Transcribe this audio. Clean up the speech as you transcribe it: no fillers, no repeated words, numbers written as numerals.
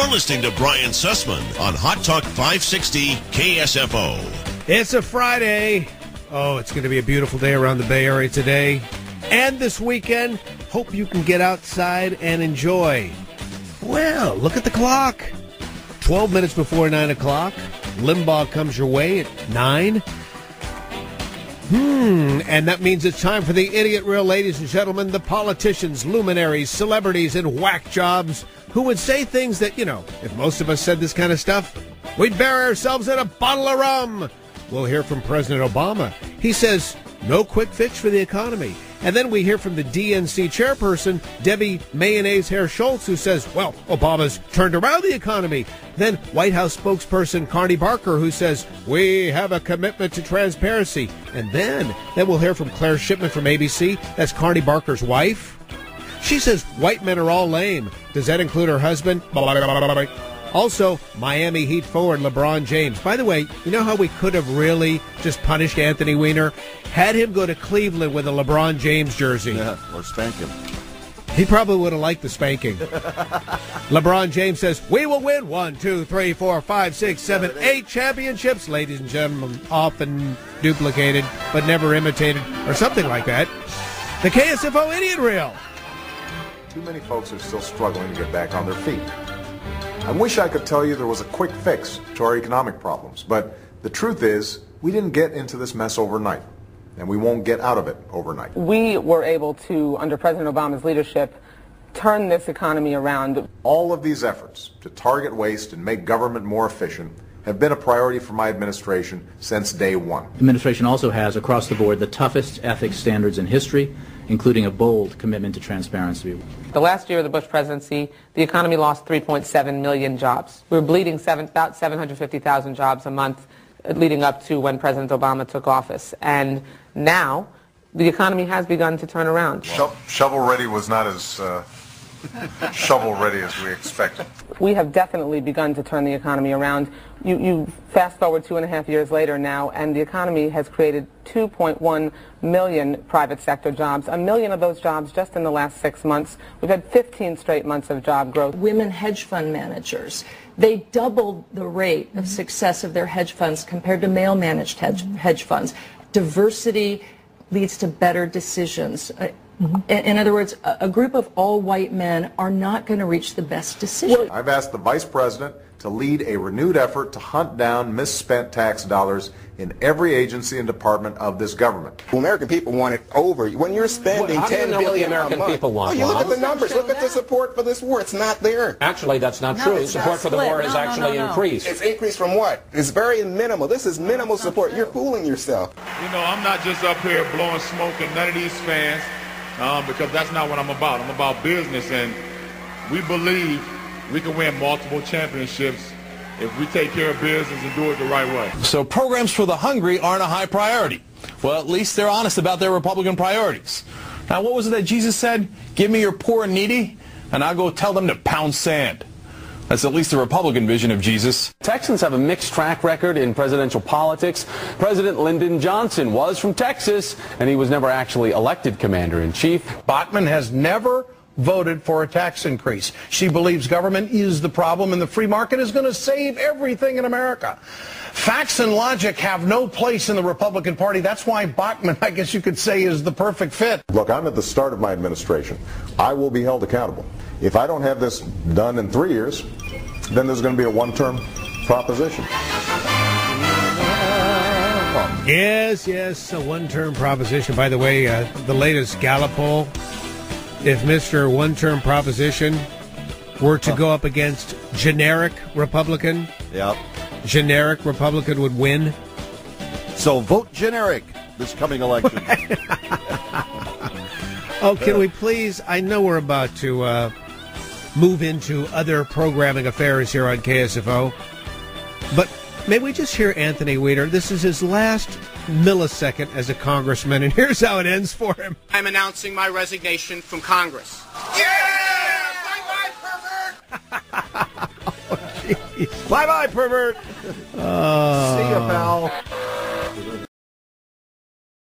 You're listening to Brian Sussman on Hot Talk 560 KSFO. It's a Friday. Oh, it's going to be a beautiful day around the Bay Area today and this weekend. Hope you can get outside and enjoy. Well, look at the clock. 12 minutes before 9 o'clock. Limbaugh comes your way at 9. And that means it's time for the Idiot Reel, ladies and gentlemen, the politicians, luminaries, celebrities, and whack jobs who would say things that, if most of us said this kind of stuff, we'd bury ourselves in a bottle of rum. We'll hear from President Obama. He says, no quick fix for the economy. And then we hear from the DNC chairperson, Debbie Mayonnaise Hair Schultz, who says, well, Obama's turned around the economy. Then White House spokesperson Carney Barker, who says, we have a commitment to transparency. And then we'll hear from Claire Shipman from ABC. That's Carney Barker's wife. She says, white men are all lame. Does that include her husband? Also, Miami Heat forward LeBron James. By the way, you know how we could have really just punished Anthony Weiner? Had him go to Cleveland with a LeBron James jersey. Yeah, or spank him. He probably would have liked the spanking. LeBron James says, we will win 1, 2, 3, 4, 5, 6, 7, 8 championships. Ladies and gentlemen, often duplicated, but never imitated, or something like that. The KSFO Idiot Reel. Too many folks are still struggling to get back on their feet. I wish I could tell you there was a quick fix to our economic problems, but the truth is we didn't get into this mess overnight, and we won't get out of it overnight. We were able to, under President Obama's leadership, turn this economy around. All of these efforts to target waste and make government more efficient have been a priority for my administration since day one. The administration also has, across the board, the toughest ethics standards in history, including a bold commitment to transparency. The last year of the Bush presidency, the economy lost 3.7 million jobs. We were bleeding about 750,000 jobs a month leading up to when President Obama took office. And now, the economy has begun to turn around. Shovel-ready was not as shovel-ready as we expected. We have definitely begun to turn the economy around. You fast forward 2.5 years later now, and the economy has created 2.1 million private sector jobs, 1 million of those jobs just in the last 6 months. We've had 15 straight months of job growth. Women hedge fund managers, they doubled the rate of success of their hedge funds compared to male-managed hedge funds. Diversity leads to better decisions. In other words, a group of all white men are not going to reach the best decision. I've asked the Vice President to lead a renewed effort to hunt down misspent tax dollars in every agency and department of this government. The American people want it over. When you're spending $10 billion a month, people want, you look at the numbers. Look at the support for this war. It's not there. Actually, that's not true. Support for the war has actually increased. It's increased from what? It's very minimal. This is minimal support. You're fooling yourself. I'm not just up here blowing smoke at none of these fans. Because that's not what I'm about. I'm about business, and we believe we can win multiple championships if we take care of business and do it the right way. So programs for the hungry aren't a high priority. Well, at least they're honest about their Republican priorities. Now, what was it that Jesus said? Give me your poor and needy, and I'll go tell them to pound sand. That's at least the Republican vision of Jesus. Texans have a mixed track record in presidential politics. President Lyndon Johnson was from Texas, and he was never actually elected commander-in-chief. Bachmann has never voted for a tax increase. She believes government is the problem and the free market is going to save everything in America. Facts and logic have no place in the Republican Party. That's why Bachmann, I guess you could say, is the perfect fit. Look, I'm at the start of my administration. I will be held accountable. If I don't have this done in 3 years, then there's going to be a one-term proposition. Yes, a one-term proposition. By the way, the latest Gallup poll, if Mr. One-Term Proposition were to go up against generic Republican, generic Republican would win. So vote generic this coming election. Oh, can we please? I know we're about to move into other programming affairs here on KSFO, but may we just hear Anthony Weiner? This is his last millisecond as a congressman, and here's how it ends for him. I'm announcing my resignation from Congress. Yeah! Bye-bye, pervert! Bye-bye, pervert! See ya, pal.